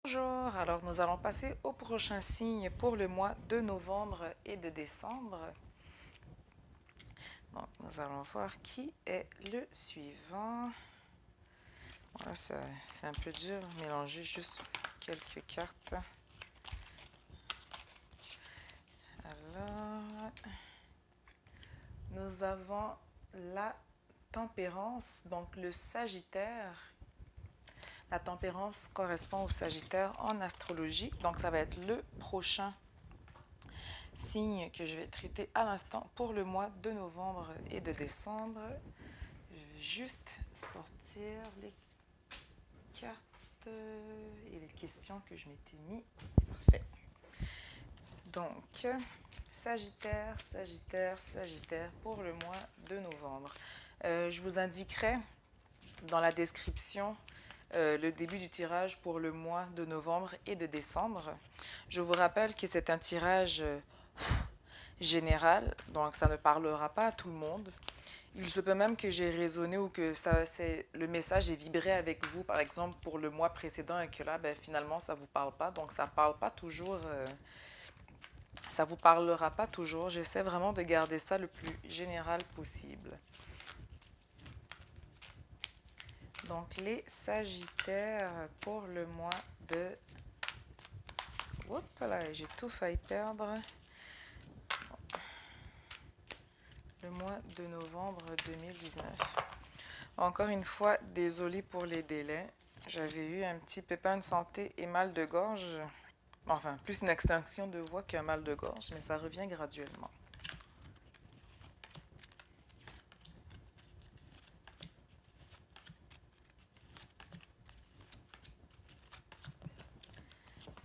Bonjour, alors nous allons passer au prochain signe pour le mois de novembre et de décembre. Donc, nous allons voir qui est le suivant. Voilà, c'est un peu dur, mélanger juste quelques cartes. Alors, nous avons la tempérance, donc le Sagittaire. La tempérance correspond au Sagittaire en astrologie, donc ça va être le prochain signe que je vais traiter à l'instant pour le mois de novembre et de décembre. Je vais juste sortir les cartes et les questions que je m'étais mis. Parfait. Donc, Sagittaire, Sagittaire, Sagittaire pour le mois de novembre. Je vous indiquerai dans la description le début du tirage pour le mois de novembre et de décembre. Je vous rappelle que c'est un tirage général, donc ça ne parlera pas à tout le monde. Il se peut même que j'ai raisonné ou que le message est vibré avec vous, par exemple, pour le mois précédent et que là, ben, finalement, ça ne vous parle pas. Donc, ça parle pas toujours, ça vous parlera pas toujours. J'essaie vraiment de garder ça le plus général possible. Donc, les Sagittaires pour le mois de... Oups là, j'ai tout failli perdre. Le mois de novembre 2019. Encore une fois, désolé pour les délais. J'avais eu un petit pépin de santé et mal de gorge. Enfin, plus une extinction de voix qu'un mal de gorge, mais ça revient graduellement.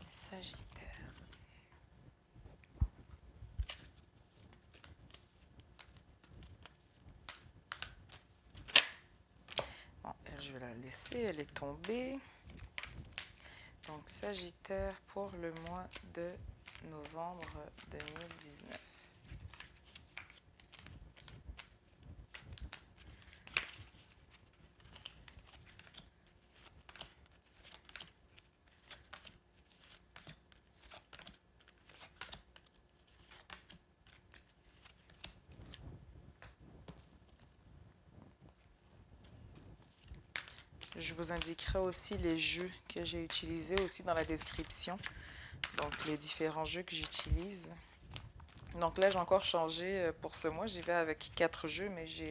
Sagittaire. Bon, elle, je vais la laisser, elle est tombée. Donc, Sagittaire pour le mois de novembre 2019. Je vous indiquerai aussi les jeux que j'ai utilisés aussi dans la description. Donc, les différents jeux que j'utilise. Donc là, j'ai encore changé pour ce mois. J'y vais avec 4 jeux, mais je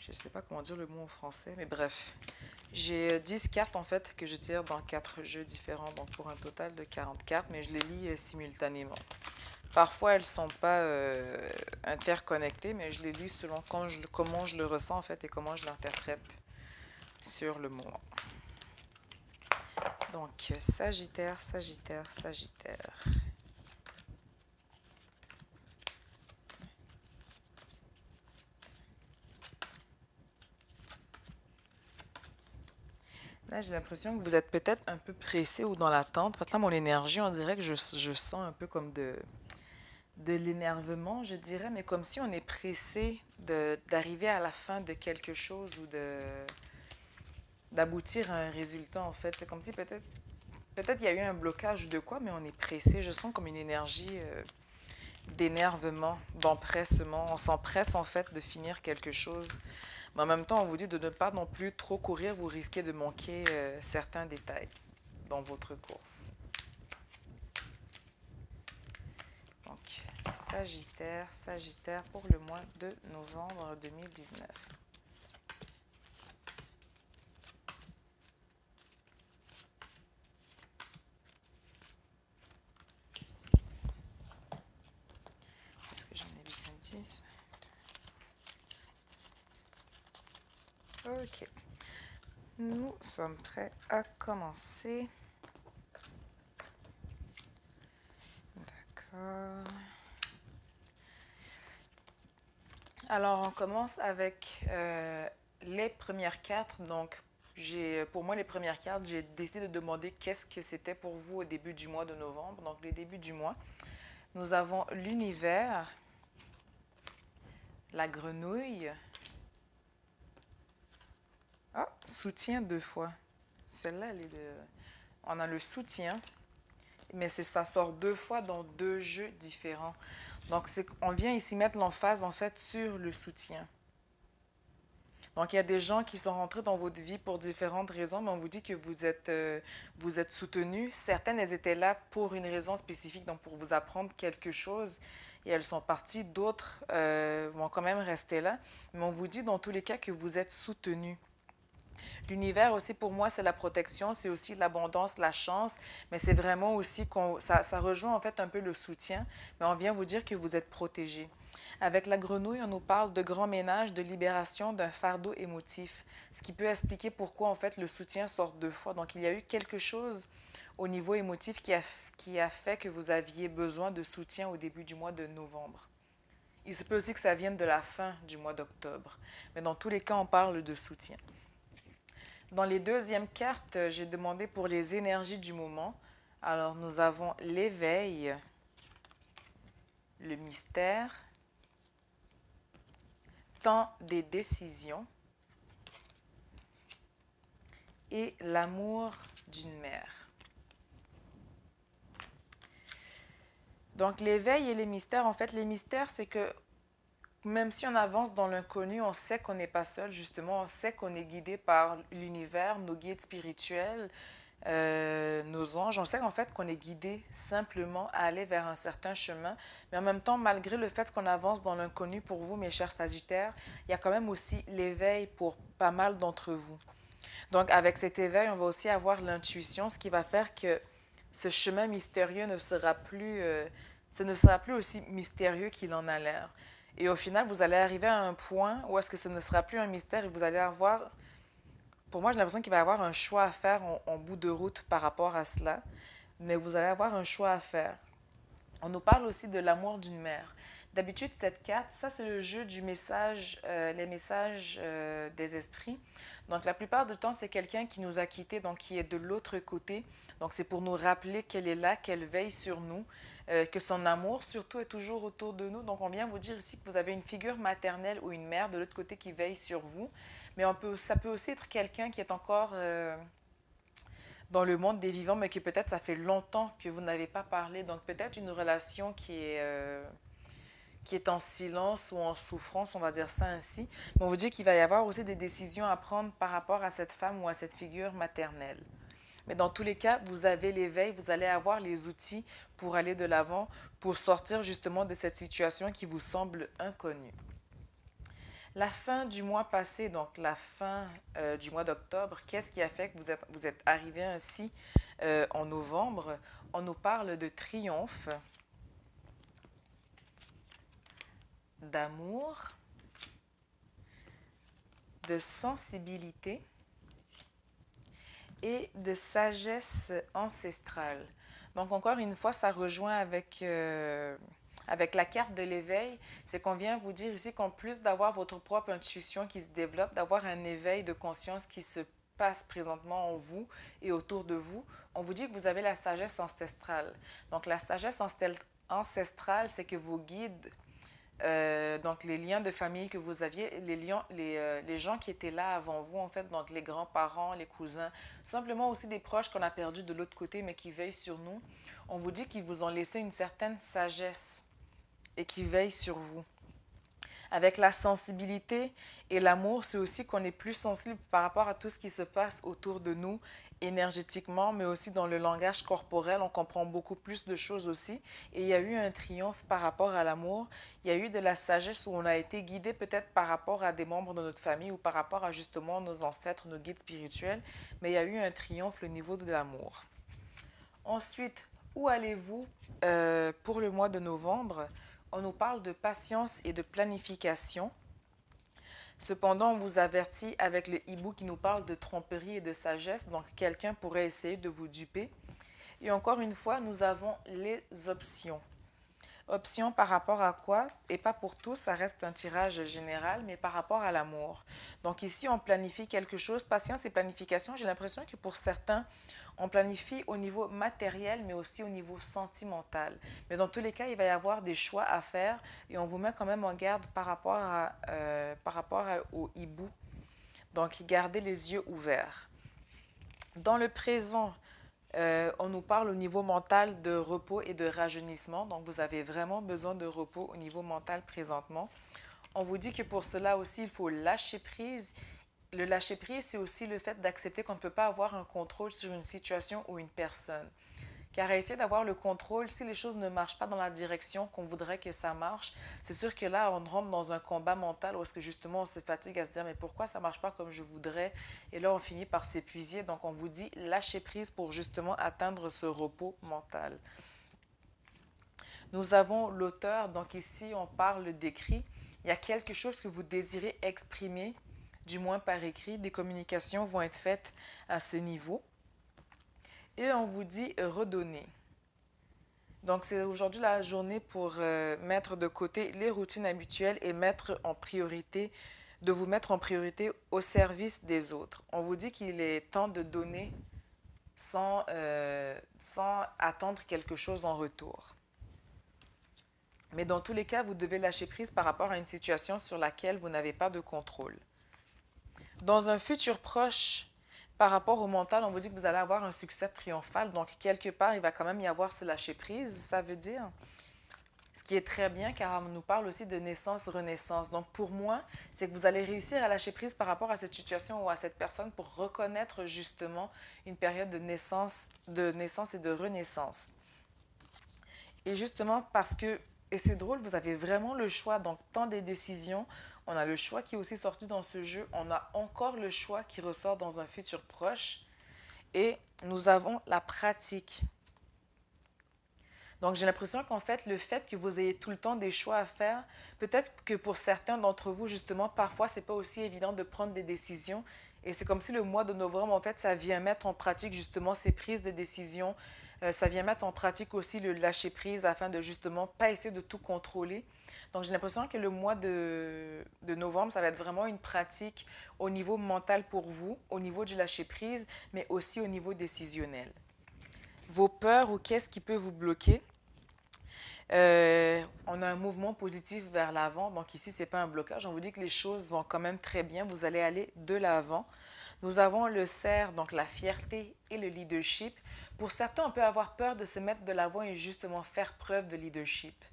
ne sais pas comment dire le mot en français, mais bref. J'ai 10 cartes en fait que je tire dans 4 jeux différents, donc pour un total de 40 cartes, mais je les lis simultanément. Parfois, elles ne sont pas interconnectées, mais je les lis selon comment je le ressens en fait et comment je l'interprète sur le moment. Donc, Sagittaire, Sagittaire, Sagittaire. Là, j'ai l'impression que vous êtes peut-être un peu pressé ou dans l'attente. Parce que là, mon énergie, on dirait que je sens un peu comme de l'énervement, je dirais, mais comme si on est pressé d'arriver à la fin de quelque chose ou d'aboutir à un résultat, en fait. C'est comme si peut-être il y a eu un blocage ou de quoi, mais on est pressé. Je sens comme une énergie d'énervement, d'empressement. On s'empresse, en fait, de finir quelque chose. Mais en même temps, on vous dit de ne pas non plus trop courir, vous risquez de manquer certains détails dans votre course. Donc, Sagittaire, Sagittaire pour le mois de novembre 2019. Est-ce que j'en ai bien dit? Ok. Nous sommes prêts à commencer. D'accord. Alors, on commence avec les premières cartes. Donc, pour moi, les premières cartes, j'ai décidé de demander qu'est-ce que c'était pour vous au début du mois de novembre. Donc, les débuts du mois. Nous avons l'univers, la grenouille. Ah, soutien 2 fois. Celle-là, elle est de on a le soutien, mais ça sort deux fois dans deux jeux différents. Donc, on vient ici mettre l'emphase, en fait, sur le soutien. Donc, il y a des gens qui sont rentrés dans votre vie pour différentes raisons, mais on vous dit que vous êtes soutenus. Certaines, elles étaient là pour une raison spécifique, donc pour vous apprendre quelque chose, et elles sont parties. D'autres vont quand même rester là, mais on vous dit dans tous les cas que vous êtes soutenus. L'univers aussi, pour moi, c'est la protection, c'est aussi l'abondance, la chance, mais c'est vraiment aussi ça rejoint en fait un peu le soutien, mais on vient vous dire que vous êtes protégé. Avec la grenouille, on nous parle de grand ménage, de libération d'un fardeau émotif, ce qui peut expliquer pourquoi en fait le soutien sort deux fois. Donc il y a eu quelque chose au niveau émotif qui a fait que vous aviez besoin de soutien au début du mois de novembre. Il se peut aussi que ça vienne de la fin du mois d'octobre, mais dans tous les cas, on parle de soutien. Dans les deuxièmes cartes, j'ai demandé pour les énergies du moment. Alors, nous avons l'éveil, le mystère, temps des décisions et l'amour d'une mère. Donc, l'éveil et les mystères, en fait, les mystères, c'est que même si on avance dans l'inconnu, on sait qu'on n'est pas seul, justement, on sait qu'on est guidé par l'univers, nos guides spirituels, nos anges. On sait qu'en fait qu'on est guidé simplement à aller vers un certain chemin, mais en même temps, malgré le fait qu'on avance dans l'inconnu pour vous, mes chers Sagittaires, il y a quand même aussi l'éveil pour pas mal d'entre vous. Donc, avec cet éveil, on va aussi avoir l'intuition, ce qui va faire que ce chemin mystérieux ce ne sera plus aussi mystérieux qu'il en a l'air. Et au final, vous allez arriver à un point où est-ce que ce ne sera plus un mystère et vous allez avoir, pour moi, j'ai l'impression qu'il va y avoir un choix à faire en bout de route par rapport à cela, mais vous allez avoir un choix à faire. On nous parle aussi de l'amour d'une mère. D'habitude, cette carte, ça c'est le jeu du message, les messages des esprits. Donc la plupart du temps, c'est quelqu'un qui nous a quittés, donc qui est de l'autre côté. Donc c'est pour nous rappeler qu'elle est là, qu'elle veille sur nous, que son amour surtout est toujours autour de nous. Donc on vient vous dire ici que vous avez une figure maternelle ou une mère de l'autre côté qui veille sur vous. Mais ça peut aussi être quelqu'un qui est encore dans le monde des vivants, mais que peut-être ça fait longtemps que vous n'avez pas parlé. Donc peut-être une relation qui est en silence ou en souffrance, on va dire ça ainsi. Mais on vous dit qu'il va y avoir aussi des décisions à prendre par rapport à cette femme ou à cette figure maternelle. Mais dans tous les cas, vous avez l'éveil, vous allez avoir les outils pour aller de l'avant, pour sortir justement de cette situation qui vous semble inconnue. La fin du mois passé, donc la fin du mois d'octobre, qu'est-ce qui a fait que vous êtes arrivé ainsi en novembre? On nous parle de triomphe, d'amour, de sensibilité et de sagesse ancestrale. Donc encore une fois, ça rejoint avec la carte de l'éveil, c'est qu'on vient vous dire ici qu'en plus d'avoir votre propre intuition qui se développe, d'avoir un éveil de conscience qui se passe présentement en vous et autour de vous, on vous dit que vous avez la sagesse ancestrale. Donc la sagesse ancestrale, c'est que vos guides, donc les liens de famille que vous aviez, les gens qui étaient là avant vous, en fait, donc les grands-parents, les cousins, simplement aussi des proches qu'on a perdus de l'autre côté, mais qui veillent sur nous, on vous dit qu'ils vous ont laissé une certaine sagesse et qui veillent sur vous. Avec la sensibilité et l'amour, c'est aussi qu'on est plus sensible par rapport à tout ce qui se passe autour de nous, énergétiquement, mais aussi dans le langage corporel. On comprend beaucoup plus de choses aussi. Et il y a eu un triomphe par rapport à l'amour. Il y a eu de la sagesse où on a été guidé peut-être par rapport à des membres de notre famille ou par rapport à justement nos ancêtres, nos guides spirituels. Mais il y a eu un triomphe au niveau de l'amour. Ensuite, où allez-vous pour le mois de novembre? On nous parle de patience et de planification. Cependant, on vous avertit avec le hibou qui nous parle de tromperie et de sagesse, donc quelqu'un pourrait essayer de vous duper. Et encore une fois, nous avons les options. Options par rapport à quoi? Et pas pour tous, ça reste un tirage général, mais par rapport à l'amour. Donc ici, on planifie quelque chose. Patience et planification, j'ai l'impression que pour certains, on planifie au niveau matériel, mais aussi au niveau sentimental. Mais dans tous les cas, il va y avoir des choix à faire et on vous met quand même en garde par rapport au hibou. Donc, gardez les yeux ouverts. Dans le présent, On nous parle au niveau mental de repos et de rajeunissement. Donc, vous avez vraiment besoin de repos au niveau mental présentement. On vous dit que pour cela aussi, il faut lâcher prise. Le lâcher prise, c'est aussi le fait d'accepter qu'on ne peut pas avoir un contrôle sur une situation ou une personne. Car à essayer d'avoir le contrôle, si les choses ne marchent pas dans la direction qu'on voudrait que ça marche, c'est sûr que là, on rentre dans un combat mental où est-ce que justement on se fatigue à se dire mais pourquoi ça ne marche pas comme je voudrais? Et là, on finit par s'épuiser. Donc, on vous dit lâcher prise pour justement atteindre ce repos mental. Nous avons l'auteur, donc ici, on parle d'écrit. Il y a quelque chose que vous désirez exprimer, du moins par écrit. Des communications vont être faites à ce niveau. Et on vous dit redonner. Donc, c'est aujourd'hui la journée pour mettre de côté les routines habituelles et mettre en priorité, de vous mettre en priorité au service des autres. On vous dit qu'il est temps de donner sans attendre quelque chose en retour. Mais dans tous les cas, vous devez lâcher prise par rapport à une situation sur laquelle vous n'avez pas de contrôle. Dans un futur proche, par rapport au mental, on vous dit que vous allez avoir un succès triomphal. Donc, quelque part, il va quand même y avoir ce lâcher-prise, ça veut dire. Ce qui est très bien, car on nous parle aussi de naissance-renaissance. Donc, pour moi, c'est que vous allez réussir à lâcher prise par rapport à cette situation ou à cette personne pour reconnaître justement une période de naissance et de renaissance. Et justement, parce que, et c'est drôle, vous avez vraiment le choix, donc tant des décisions, on a le choix qui est aussi sorti dans ce jeu, on a encore le choix qui ressort dans un futur proche, et nous avons la pratique. Donc j'ai l'impression qu'en fait, le fait que vous ayez tout le temps des choix à faire, peut-être que pour certains d'entre vous, justement, parfois, c'est pas aussi évident de prendre des décisions, et c'est comme si le mois de novembre, en fait, ça vient mettre en pratique justement ces prises de décision. Ça vient mettre en pratique aussi le lâcher-prise afin de justement pas essayer de tout contrôler. Donc j'ai l'impression que le mois de novembre, ça va être vraiment une pratique au niveau mental pour vous, au niveau du lâcher-prise, mais aussi au niveau décisionnel. Vos peurs ou qu'est-ce qui peut vous bloquer? On a un mouvement positif vers l'avant, donc ici, ce n'est pas un blocage. On vous dit que les choses vont quand même très bien, vous allez aller de l'avant. Nous avons le cerf, donc la fierté et le leadership. Pour certains, on peut avoir peur de se mettre de l'avant et justement faire preuve de leadership.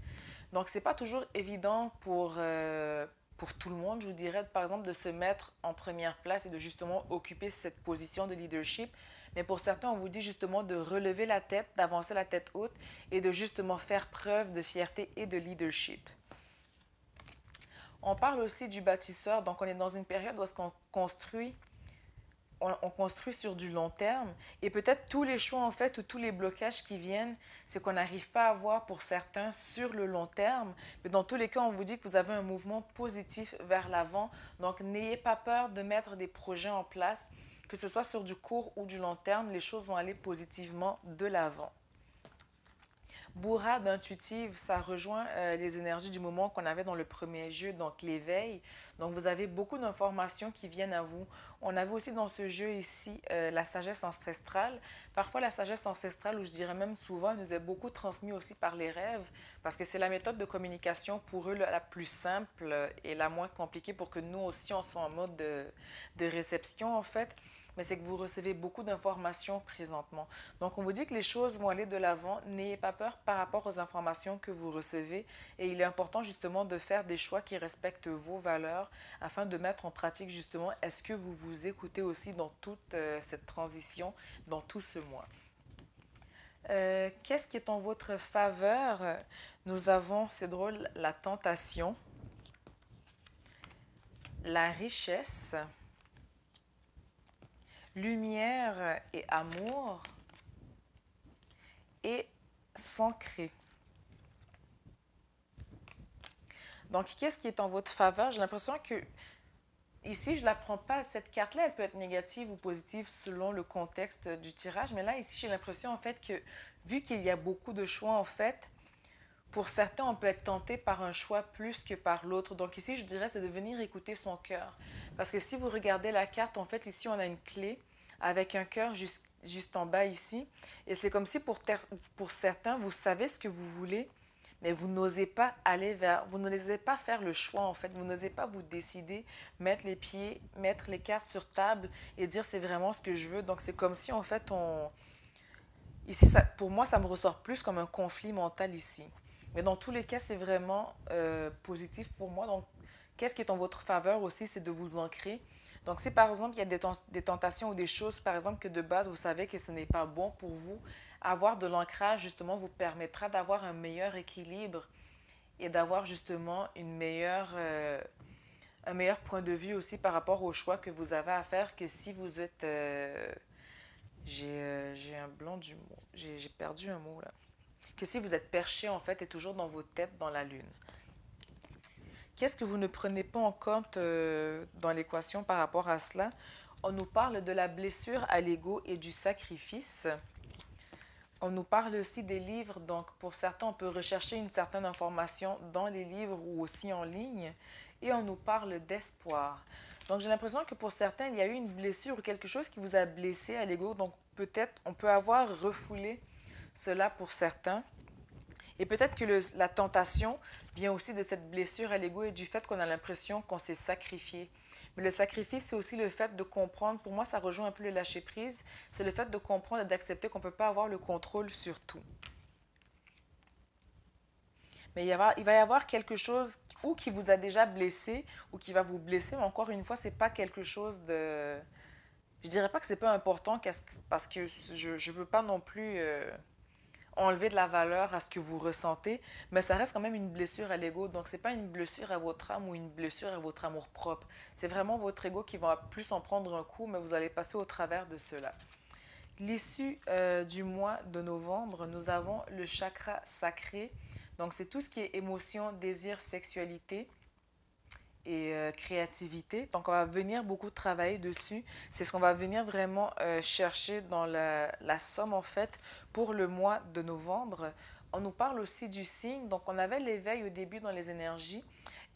Donc, ce n'est pas toujours évident pour tout le monde, je vous dirais, par exemple, de se mettre en première place et de justement occuper cette position de leadership. Mais pour certains, on vous dit justement de relever la tête, d'avancer la tête haute et de justement faire preuve de fierté et de leadership. On parle aussi du bâtisseur, donc on est dans une période où est-ce qu'on construit on construit sur du long terme et peut-être tous les choix en fait ou tous les blocages qui viennent, c'est qu'on n'arrive pas à voir pour certains sur le long terme. Mais dans tous les cas, on vous dit que vous avez un mouvement positif vers l'avant. Donc, n'ayez pas peur de mettre des projets en place, que ce soit sur du court ou du long terme, les choses vont aller positivement de l'avant. Bourrade intuitive, ça rejoint les énergies du moment qu'on avait dans le premier jeu, donc l'éveil. Donc vous avez beaucoup d'informations qui viennent à vous. On avait aussi dans ce jeu ici la sagesse ancestrale. Parfois la sagesse ancestrale, ou je dirais même souvent, elle nous est beaucoup transmise aussi par les rêves, parce que c'est la méthode de communication pour eux la plus simple et la moins compliquée pour que nous aussi on soit en mode de réception en fait. Mais c'est que vous recevez beaucoup d'informations présentement. Donc, on vous dit que les choses vont aller de l'avant. N'ayez pas peur par rapport aux informations que vous recevez. Et il est important justement de faire des choix qui respectent vos valeurs afin de mettre en pratique justement, est-ce que vous vous écoutez aussi dans toute cette transition, dans tout ce mois. Qu'est-ce qui est en votre faveur? Nous avons, c'est drôle, la tentation, la richesse, lumière et amour et s'ancrer. Donc, qu'est-ce qui est en votre faveur? J'ai l'impression que ici, je ne la prends pas. Cette carte-là, elle peut être négative ou positive selon le contexte du tirage. Mais là, ici, j'ai l'impression en fait que vu qu'il y a beaucoup de choix, en fait, pour certains, on peut être tenté par un choix plus que par l'autre. Donc ici, je dirais, c'est de venir écouter son cœur. Parce que si vous regardez la carte, en fait, ici, on a une clé avec un cœur juste en bas ici. Et c'est comme si pour certains, vous savez ce que vous voulez, mais vous n'osez pas vous n'osez pas faire le choix, en fait. Vous n'osez pas vous décider, mettre les pieds, mettre les cartes sur table et dire c'est vraiment ce que je veux. Donc c'est comme si, en fait, Ici, ça, pour moi, ça me ressort plus comme un conflit mental ici. Mais dans tous les cas, c'est vraiment positif pour moi. Donc, qu'est-ce qui est en votre faveur aussi, c'est de vous ancrer. Donc, si par exemple, il y a des tentations ou des choses, par exemple, que de base, vous savez que ce n'est pas bon pour vous, avoir de l'ancrage, justement, vous permettra d'avoir un meilleur équilibre et d'avoir justement un meilleur point de vue aussi par rapport aux choix que vous avez à faire que si vous êtes... j'ai un blanc du mot. J'ai perdu un mot là. Que si vous êtes perché en fait et toujours dans vos têtes dans la lune. Qu'est-ce que vous ne prenez pas en compte dans l'équation par rapport à cela? On nous parle de la blessure à l'ego et du sacrifice. On nous parle aussi des livres, donc pour certains, on peut rechercher une certaine information dans les livres ou aussi en ligne. Et on nous parle d'espoir. Donc j'ai l'impression que pour certains, il y a eu une blessure ou quelque chose qui vous a blessé à l'ego. Donc peut-être on peut avoir refoulé cela pour certains. Et peut-être que la tentation vient aussi de cette blessure à l'ego et du fait qu'on a l'impression qu'on s'est sacrifié. Mais le sacrifice, c'est aussi le fait de comprendre, pour moi ça rejoint un peu le lâcher-prise, c'est le fait de comprendre et d'accepter qu'on ne peut pas avoir le contrôle sur tout. Mais il va y avoir quelque chose ou qui vous a déjà blessé ou qui va vous blesser, mais encore une fois, c'est pas quelque chose de... Je dirais pas que c'est pas important parce que je veux pas non plus... enlever de la valeur à ce que vous ressentez, mais ça reste quand même une blessure à l'ego. Donc, c'est pas une blessure à votre âme ou une blessure à votre amour propre. C'est vraiment votre ego qui va plus en prendre un coup, mais vous allez passer au travers de cela. L'issue du mois de novembre, nous avons le chakra sacré. Donc, c'est tout ce qui est émotion, désir, sexualité et créativité. Donc, on va venir beaucoup travailler dessus. C'est ce qu'on va venir vraiment chercher dans la somme, en fait, pour le mois de novembre. On nous parle aussi du signe. Donc, on avait l'éveil au début dans les énergies.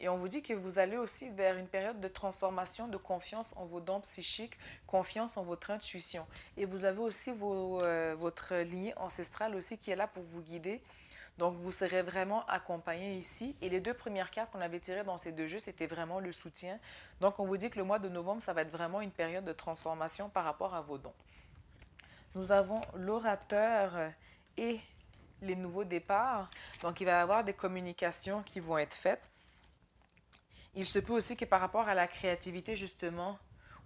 Et on vous dit que vous allez aussi vers une période de transformation, de confiance en vos dons psychiques, confiance en votre intuition. Et vous avez aussi votre lignée ancestrale aussi qui est là pour vous guider. Donc, vous serez vraiment accompagné ici. Et les deux premières cartes qu'on avait tirées dans ces deux jeux, c'était vraiment le soutien. Donc, on vous dit que le mois de novembre, ça va être vraiment une période de transformation par rapport à vos dons. Nous avons l'orateur et les nouveaux départs. Donc, il va y avoir des communications qui vont être faites. Il se peut aussi que par rapport à la créativité, justement,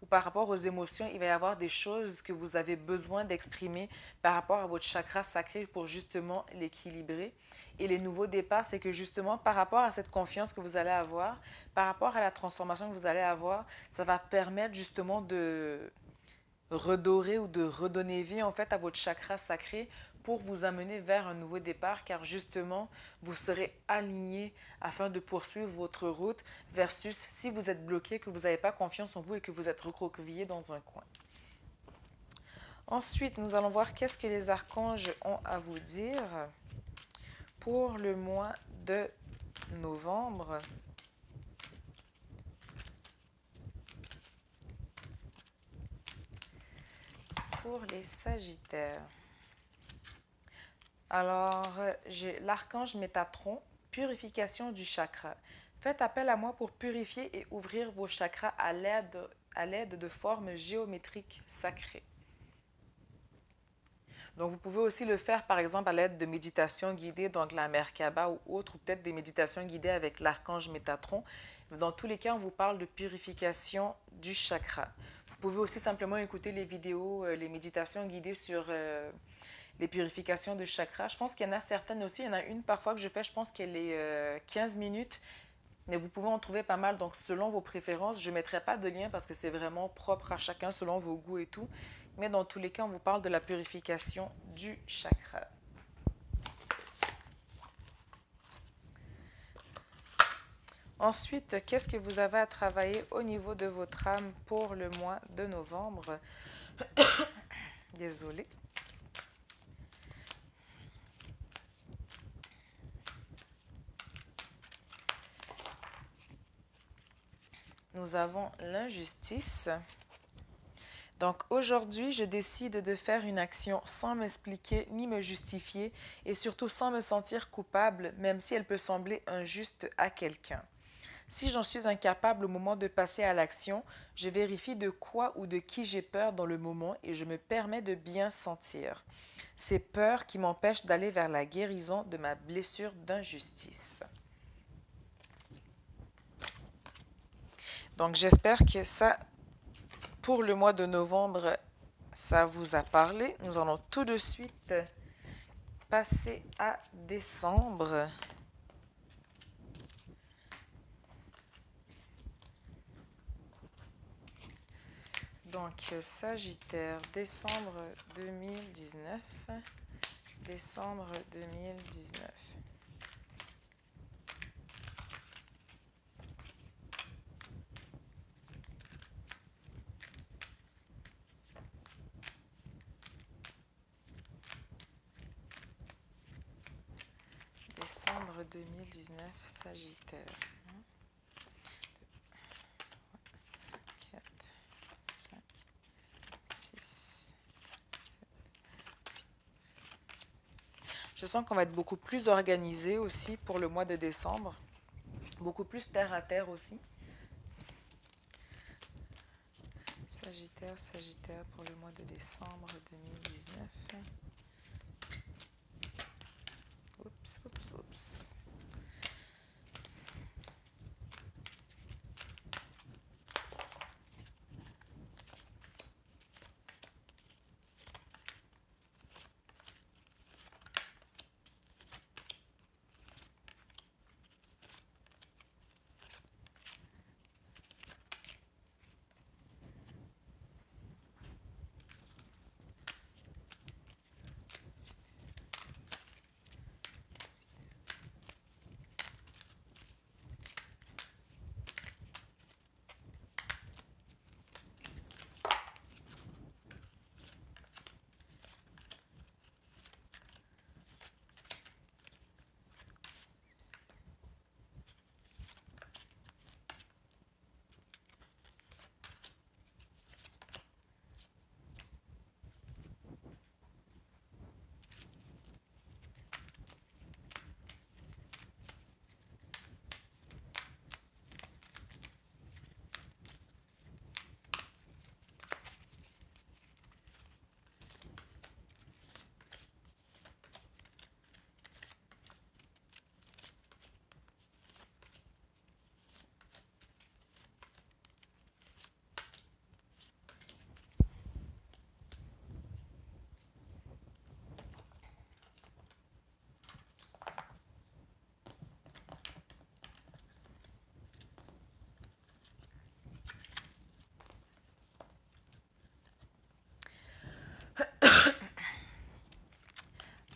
ou par rapport aux émotions, il va y avoir des choses que vous avez besoin d'exprimer par rapport à votre chakra sacré pour justement l'équilibrer. Et les nouveaux départs, c'est que justement, par rapport à cette confiance que vous allez avoir, par rapport à la transformation que vous allez avoir, ça va permettre justement de redorer ou de redonner vie en fait à votre chakra sacré pour vous amener vers un nouveau départ car justement vous serez aligné afin de poursuivre votre route versus si vous êtes bloqué, que vous n'avez pas confiance en vous et que vous êtes recroquevillé dans un coin. Ensuite, nous allons voir qu'est-ce que les archanges ont à vous dire pour le mois de novembre. Pour les Sagittaires. Alors, j'ai l'archange Métatron, purification du chakra. Faites appel à moi pour purifier et ouvrir vos chakras à l'aide de formes géométriques sacrées. Donc, vous pouvez aussi le faire, par exemple, à l'aide de méditations guidées, donc la Merkaba ou autre, ou peut-être des méditations guidées avec l'archange Métatron. Dans tous les cas, on vous parle de purification du chakra. Vous pouvez aussi simplement écouter les vidéos, les méditations guidées sur les purifications de chakra. Je pense qu'il y en a certaines aussi. Il y en a une parfois que je fais, je pense qu'elle est 15 minutes. Mais vous pouvez en trouver pas mal. Donc, selon vos préférences, je ne mettrai pas de lien parce que c'est vraiment propre à chacun selon vos goûts et tout. Mais dans tous les cas, on vous parle de la purification du chakra. Ensuite, qu'est-ce que vous avez à travailler au niveau de votre âme pour le mois de novembre? Désolée. Nous avons l'injustice. Donc aujourd'hui, je décide de faire une action sans m'expliquer ni me justifier et surtout sans me sentir coupable, même si elle peut sembler injuste à quelqu'un. Si j'en suis incapable au moment de passer à l'action, je vérifie de quoi ou de qui j'ai peur dans le moment et je me permets de bien sentir. Ces peurs qui m'empêchent d'aller vers la guérison de ma blessure d'injustice. Donc j'espère que ça, pour le mois de novembre, ça vous a parlé. Nous allons tout de suite passer à décembre. Donc Sagittaire, décembre 2019. Décembre 2019. Décembre 2019, Sagittaire. 4, 5, 6, 7. Je sens qu'on va être beaucoup plus organisé aussi pour le mois de décembre. Beaucoup plus terre à terre aussi. Sagittaire, Sagittaire pour le mois de décembre 2019. Oups, oups, oups.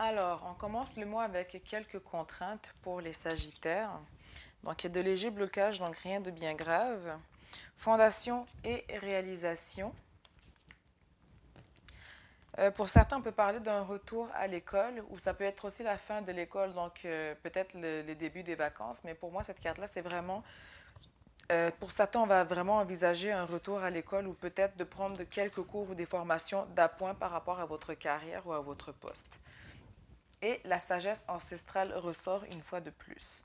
Alors, on commence le mois avec quelques contraintes pour les Sagittaires. Donc, il y a de légers blocages, donc rien de bien grave. Fondation et réalisation. Pour certains, on peut parler d'un retour à l'école ou ça peut être aussi la fin de l'école, donc peut-être les débuts des vacances. Mais pour moi, cette carte-là, c'est vraiment... pour certains, on va vraiment envisager un retour à l'école ou peut-être de prendre quelques cours ou des formations d'appoint par rapport à votre carrière ou à votre poste. Et la sagesse ancestrale ressort une fois de plus.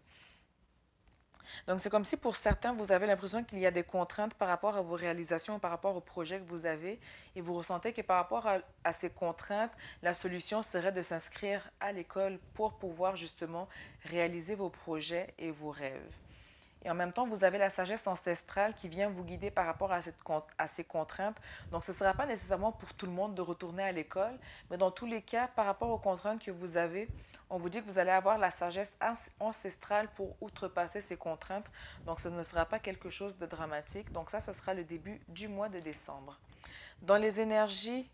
Donc, c'est comme si pour certains, vous avez l'impression qu'il y a des contraintes par rapport à vos réalisations, par rapport aux projets que vous avez, et vous ressentez que par rapport à ces contraintes, la solution serait de s'inscrire à l'école pour pouvoir justement réaliser vos projets et vos rêves. Et en même temps, vous avez la sagesse ancestrale qui vient vous guider par rapport à ces contraintes. Donc, ce ne sera pas nécessairement pour tout le monde de retourner à l'école, mais dans tous les cas, par rapport aux contraintes que vous avez, on vous dit que vous allez avoir la sagesse ancestrale pour outrepasser ces contraintes. Donc, ce ne sera pas quelque chose de dramatique. Donc, ça, ce sera le début du mois de décembre. Dans les énergies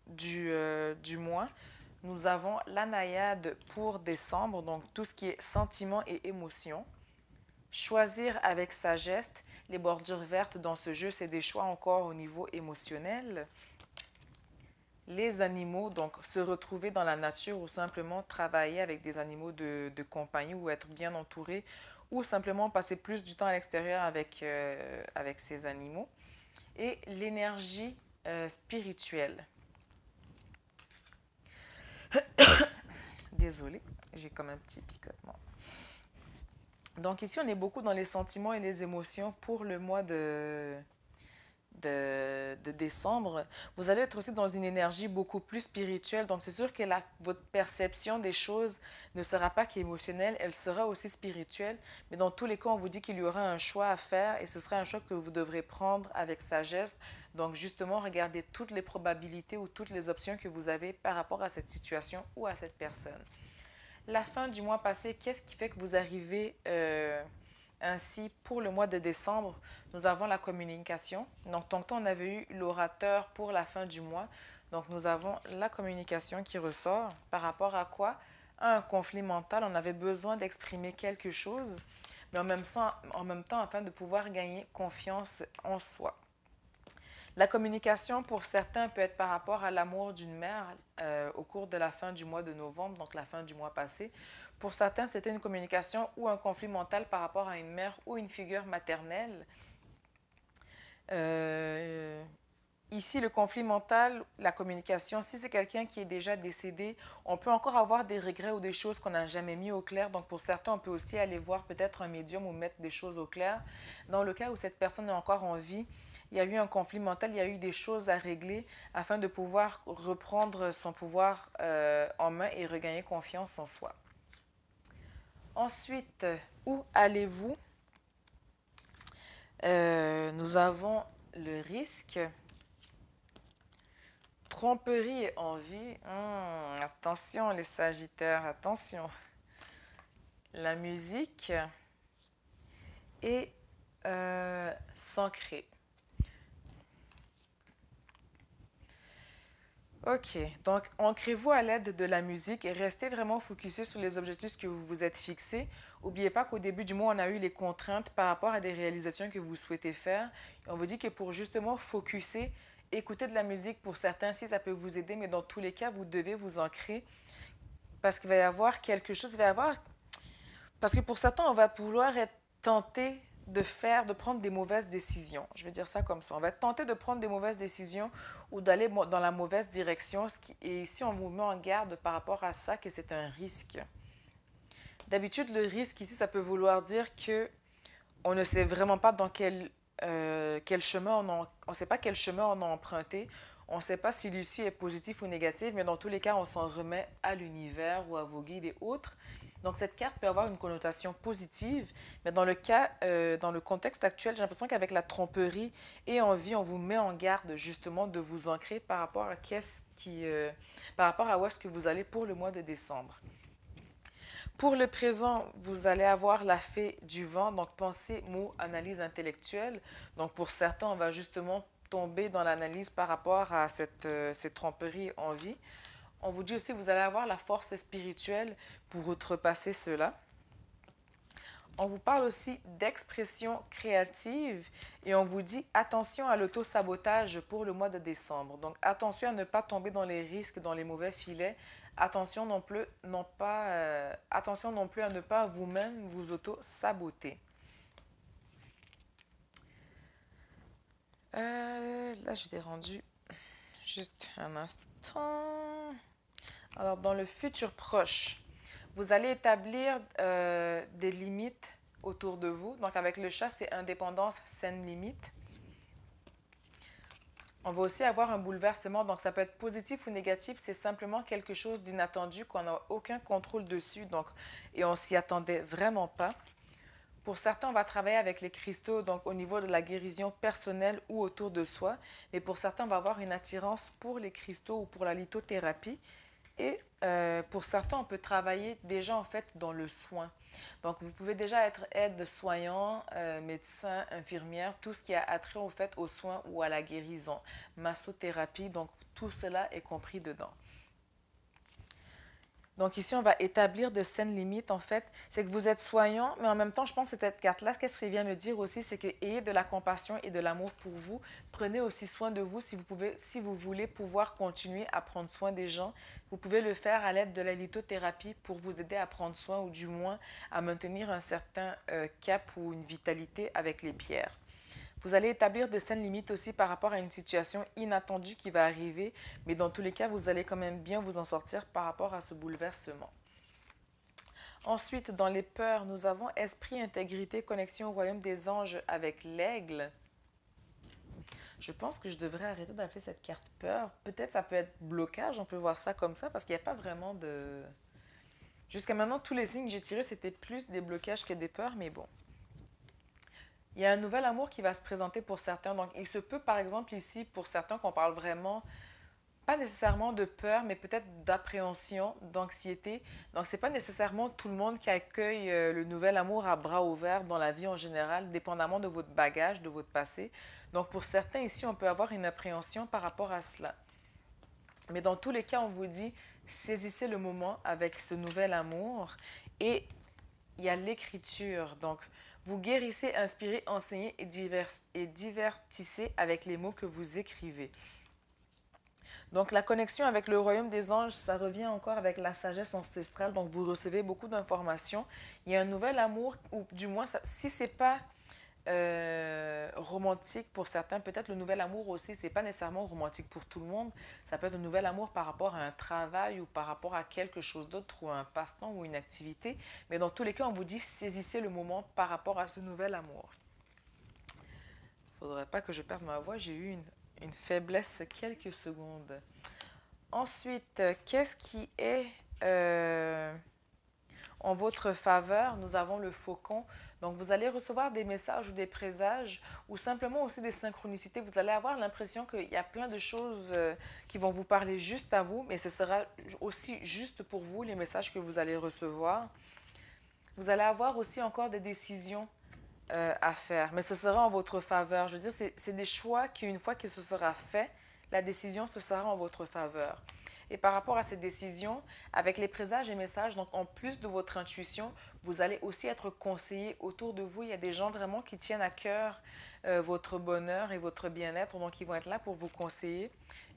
du mois, nous avons la naïade pour décembre, donc tout ce qui est sentiments et émotions. Choisir avec sagesse. Les bordures vertes dans ce jeu, c'est des choix encore au niveau émotionnel. Les animaux, donc se retrouver dans la nature ou simplement travailler avec des animaux de compagnie ou être bien entouré ou simplement passer plus du temps à l'extérieur avec ces animaux. Et l'énergie spirituelle. Désolée, j'ai comme un petit picotement. Donc ici, on est beaucoup dans les sentiments et les émotions pour le mois de décembre. Vous allez être aussi dans une énergie beaucoup plus spirituelle. Donc c'est sûr que votre perception des choses ne sera pas qu'émotionnelle, elle sera aussi spirituelle. Mais dans tous les cas, on vous dit qu'il y aura un choix à faire et ce sera un choix que vous devrez prendre avec sagesse. Donc justement, regardez toutes les probabilités ou toutes les options que vous avez par rapport à cette situation ou à cette personne. La fin du mois passé, qu'est-ce qui fait que vous arrivez ainsi pour le mois de décembre? Nous avons la communication. Donc, tantôt, on avait eu l'orateur pour la fin du mois. Donc, nous avons la communication qui ressort. Par rapport à quoi? À un conflit mental. On avait besoin d'exprimer quelque chose, mais en même temps, afin de pouvoir gagner confiance en soi. La communication, pour certains, peut être par rapport à l'amour d'une mère au cours de la fin du mois de novembre, donc la fin du mois passé. Pour certains, c'était une communication ou un conflit mental par rapport à une mère ou une figure maternelle. Euh, Ici, le conflit mental, la communication, si c'est quelqu'un qui est déjà décédé, on peut encore avoir des regrets ou des choses qu'on n'a jamais mis au clair. Donc, pour certains, on peut aussi aller voir peut-être un médium ou mettre des choses au clair. Dans le cas où cette personne est encore en vie, il y a eu un conflit mental, il y a eu des choses à régler afin de pouvoir reprendre son pouvoir en main et regagner confiance en soi. Ensuite, où allez-vous? Nous avons le risque. Tromperie et envie. Attention les Sagittaires, attention. La musique et s'ancrer. Ok, donc ancrez-vous à l'aide de la musique et restez vraiment focusé sur les objectifs que vous vous êtes fixés. N'oubliez pas qu'au début du mois, on a eu les contraintes par rapport à des réalisations que vous souhaitez faire. Et on vous dit que pour justement focuser, écouter de la musique pour certains, si ça peut vous aider, mais dans tous les cas, vous devez vous ancrer parce qu'il va y avoir quelque chose, il va y avoir. Parce que pour certains, on va vouloir être tenté de prendre des mauvaises décisions. Je vais dire ça comme ça. On va être tenté de prendre des mauvaises décisions ou d'aller dans la mauvaise direction. Et ici, on vous met en garde par rapport à ça, que c'est un risque. D'habitude, le risque ici, ça peut vouloir dire que on ne sait vraiment pas dans quel chemin on sait pas quel chemin on a emprunté. On ne sait pas si l'issue est positive ou négative, mais dans tous les cas, on s'en remet à l'univers ou à vos guides et autres. Donc, cette carte peut avoir une connotation positive, mais dans le contexte actuel, j'ai l'impression qu'avec la tromperie et envie, on vous met en garde justement de vous ancrer par rapport à par rapport à où est-ce que vous allez pour le mois de décembre. Pour le présent, vous allez avoir la fée du vent, donc pensée, mots, analyse intellectuelle. Donc pour certains, on va justement tomber dans l'analyse par rapport à cette tromperie en vie. On vous dit aussi que vous allez avoir la force spirituelle pour outrepasser cela. On vous parle aussi d'expression créative et on vous dit attention à l'auto-sabotage pour le mois de décembre. Donc attention à ne pas tomber dans les risques, dans les mauvais filets. Attention attention non plus à ne pas vous-même vous auto-saboter. Là, j'étais rendue juste un instant. Alors, dans le futur proche, vous allez établir des limites autour de vous. Donc, avec le chat, c'est indépendance, saine limite. On va aussi avoir un bouleversement, donc ça peut être positif ou négatif, c'est simplement quelque chose d'inattendu qu'on n'a aucun contrôle dessus, donc, et on s'y attendait vraiment pas. Pour certains, on va travailler avec les cristaux, donc au niveau de la guérison personnelle ou autour de soi, mais pour certains, on va avoir une attirance pour les cristaux ou pour la lithothérapie. Et pour certains, on peut travailler déjà en fait dans le soin. Donc, vous pouvez déjà être aide-soignant, médecin, infirmière, tout ce qui a attrait au fait aux soins ou à la guérison, massothérapie, donc tout cela est compris dedans. Donc ici, on va établir de saines limites, en fait. C'est que vous êtes soignant, mais en même temps, je pense que cette carte-là, qu'est-ce qu'elle vient me dire aussi, c'est que ayez de la compassion et de l'amour pour vous. Prenez aussi soin de vous si vous voulez pouvoir continuer à prendre soin des gens. Vous pouvez le faire à l'aide de la lithothérapie pour vous aider à prendre soin ou du moins à maintenir un certain cap ou une vitalité avec les pierres. Vous allez établir de saines limites aussi par rapport à une situation inattendue qui va arriver, mais dans tous les cas, vous allez quand même bien vous en sortir par rapport à ce bouleversement. Ensuite, dans les peurs, nous avons esprit, intégrité, connexion au royaume des anges avec l'aigle. Je pense que je devrais arrêter d'appeler cette carte peur. Peut-être ça peut être blocage, on peut voir ça comme ça, parce qu'il n'y a pas vraiment de... Jusqu'à maintenant, tous les signes que j'ai tirés, c'était plus des blocages que des peurs, mais bon. Il y a un nouvel amour qui va se présenter pour certains. Donc, il se peut, par exemple, ici, pour certains, qu'on parle vraiment pas nécessairement de peur, mais peut-être d'appréhension, d'anxiété. Donc, c'est pas nécessairement tout le monde qui accueille le nouvel amour à bras ouverts dans la vie en général, dépendamment de votre bagage, de votre passé. Donc, pour certains ici, on peut avoir une appréhension par rapport à cela. Mais dans tous les cas, on vous dit, saisissez le moment avec ce nouvel amour. Et il y a l'écriture. Donc, vous guérissez, inspirez, enseignez et divertissez avec les mots que vous écrivez. Donc, la connexion avec le royaume des anges, ça revient encore avec la sagesse ancestrale. Donc, vous recevez beaucoup d'informations. Il y a un nouvel amour, ou du moins, si c'est pas romantique pour certains, peut-être le nouvel amour aussi, c'est pas nécessairement romantique pour tout le monde. Ça peut être un nouvel amour par rapport à un travail ou par rapport à quelque chose d'autre ou un passe-temps ou une activité. Mais dans tous les cas, on vous dit saisissez le moment par rapport à ce nouvel amour. Faudrait pas que je perde ma voix, j'ai eu une faiblesse quelques secondes. Ensuite, qu'est-ce qui est en votre faveur? Nous avons le faucon. Donc, vous allez recevoir des messages ou des présages ou simplement aussi des synchronicités. Vous allez avoir l'impression qu'il y a plein de choses qui vont vous parler juste à vous, mais ce sera aussi juste pour vous, les messages que vous allez recevoir. Vous allez avoir aussi encore des décisions à faire, mais ce sera en votre faveur. Je veux dire, c'est des choix qui, une fois que ce sera fait, la décision, ce sera en votre faveur. Et par rapport à ces décisions, avec les présages et messages, donc en plus de votre intuition, vous allez aussi être conseillé autour de vous. Il y a des gens vraiment qui tiennent à cœur votre bonheur et votre bien-être, donc ils vont être là pour vous conseiller.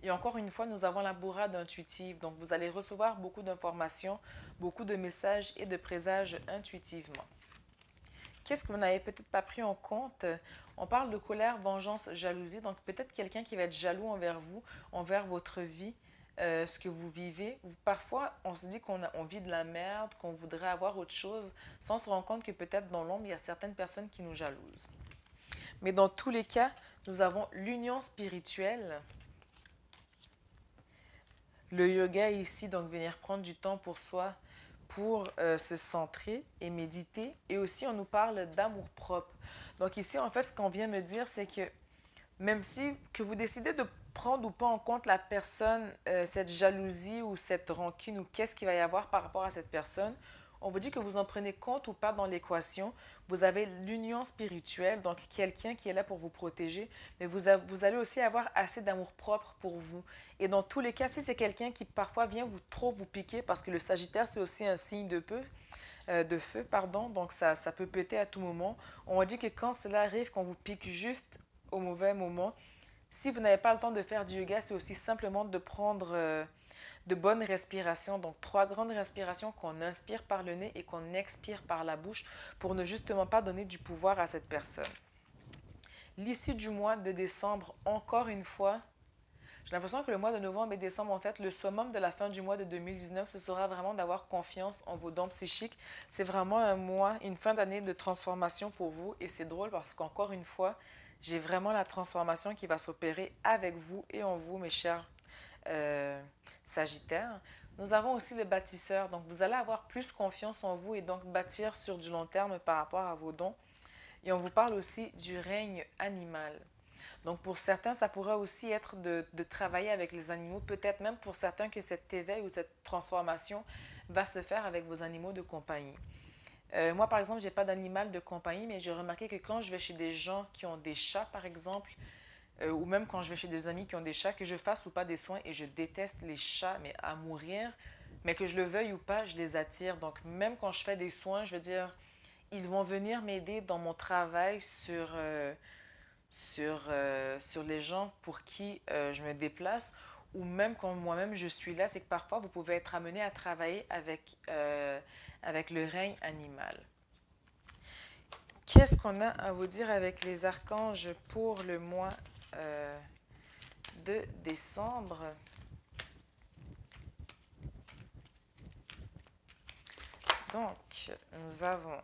Et encore une fois, nous avons la bourrade intuitive, donc vous allez recevoir beaucoup d'informations, beaucoup de messages et de présages intuitivement. Qu'est-ce que vous n'avez peut-être pas pris en compte? On parle de colère, vengeance, jalousie. Donc peut-être quelqu'un qui va être jaloux envers vous, envers votre vie, ce que vous vivez. Parfois, on se dit on vit de la merde, qu'on voudrait avoir autre chose, sans se rendre compte que peut-être dans l'ombre, il y a certaines personnes qui nous jalousent. Mais dans tous les cas, nous avons l'union spirituelle. Le yoga ici, donc venir prendre du temps pour soi, pour se centrer et méditer. Et aussi, on nous parle d'amour-propre. Donc ici, en fait, ce qu'on vient me dire, c'est que même si que vous décidez de prendre ou pas en compte la personne, cette jalousie ou cette rancune ou qu'est-ce qu'il va y avoir par rapport à cette personne, on vous dit que vous en prenez compte ou pas dans l'équation. Vous avez l'union spirituelle, donc quelqu'un qui est là pour vous protéger, mais vous allez aussi avoir assez d'amour propre pour vous. Et dans tous les cas, si c'est quelqu'un qui parfois vient trop vous piquer, parce que le Sagittaire, c'est aussi un signe de feu, pardon, donc ça peut péter à tout moment. On dit que quand cela arrive, qu'on vous pique juste au mauvais moment, si vous n'avez pas le temps de faire du yoga, c'est aussi simplement de prendre de bonnes respirations. Donc 3 grandes respirations qu'on inspire par le nez et qu'on expire par la bouche pour ne justement pas donner du pouvoir à cette personne. L'issue du mois de décembre, encore une fois, j'ai l'impression que le mois de novembre et décembre, en fait, le summum de la fin du mois de 2019, ce sera vraiment d'avoir confiance en vos dons psychiques. C'est vraiment un mois, une fin d'année de transformation pour vous. Et c'est drôle parce qu'encore une fois, j'ai vraiment la transformation qui va s'opérer avec vous et en vous, mes chers Sagittaires. Nous avons aussi le bâtisseur. Donc, vous allez avoir plus confiance en vous et donc bâtir sur du long terme par rapport à vos dons. Et on vous parle aussi du règne animal. Donc, pour certains, ça pourrait aussi être de travailler avec les animaux. Peut-être même pour certains que cet éveil ou cette transformation va se faire avec vos animaux de compagnie. Moi, par exemple, je n'ai pas d'animal de compagnie, mais j'ai remarqué que quand je vais chez des gens qui ont des chats, par exemple, ou même quand je vais chez des amis qui ont des chats, que je fasse ou pas des soins, et je déteste les chats, mais à mourir, mais que je le veuille ou pas, je les attire. Donc, même quand je fais des soins, je veux dire, ils vont venir m'aider dans mon travail sur les gens pour qui je me déplace, ou même quand moi-même je suis là, c'est que parfois vous pouvez être amené à travailler avec le règne animal. Qu'est-ce qu'on a à vous dire avec les archanges pour le mois de décembre? Donc, nous avons...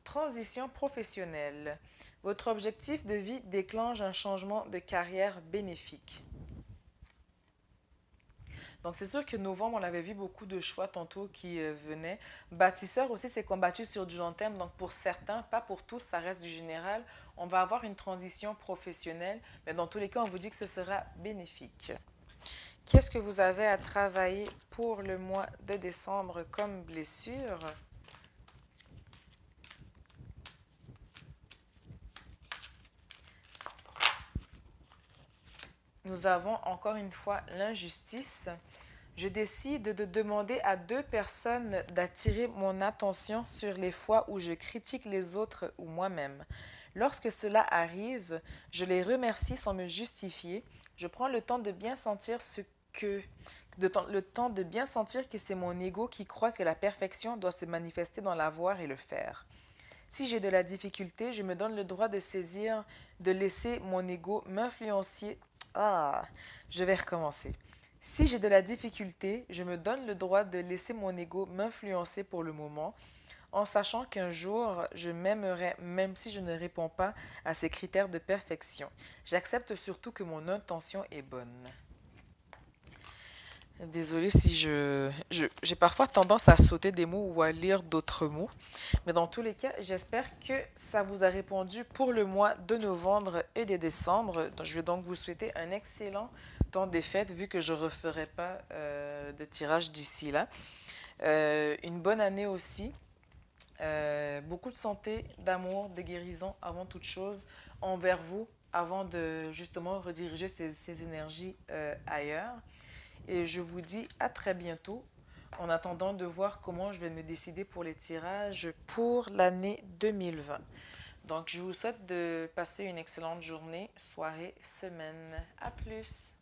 transition professionnelle. Votre objectif de vie déclenche un changement de carrière bénéfique. Donc, c'est sûr que novembre, on avait vu beaucoup de choix tantôt qui venaient. Bâtisseur aussi, c'est combattu sur du long terme. Donc, pour certains, pas pour tous, ça reste du général. On va avoir une transition professionnelle, mais dans tous les cas, on vous dit que ce sera bénéfique. Qu'est-ce que vous avez à travailler pour le mois de décembre comme blessure? Nous avons encore une fois l'injustice. Je décide de demander à 2 personnes d'attirer mon attention sur les fois où je critique les autres ou moi-même. Lorsque cela arrive, je les remercie sans me justifier. Je prends le temps de bien sentir le temps de bien sentir que c'est mon ego qui croit que la perfection doit se manifester dans l'avoir et le faire. Si j'ai de la difficulté, je me donne le droit de saisir, de laisser mon ego m'influencer. Je vais recommencer. Si j'ai de la difficulté, je me donne le droit de laisser mon ego m'influencer pour le moment, en sachant qu'un jour, je m'aimerai même si je ne réponds pas à ces critères de perfection. J'accepte surtout que mon intention est bonne. Désolée si j'ai parfois tendance à sauter des mots ou à lire d'autres mots. Mais dans tous les cas, j'espère que ça vous a répondu pour le mois de novembre et de décembre. Je vais donc vous souhaiter un excellent temps des fêtes vu que je ne referai pas de tirage d'ici là. Une bonne année aussi. Beaucoup de santé, d'amour, de guérison avant toute chose envers vous avant de justement rediriger ces énergies ailleurs. Et je vous dis à très bientôt en attendant de voir comment je vais me décider pour les tirages pour l'année 2020. Donc, je vous souhaite de passer une excellente journée, soirée, semaine. À plus!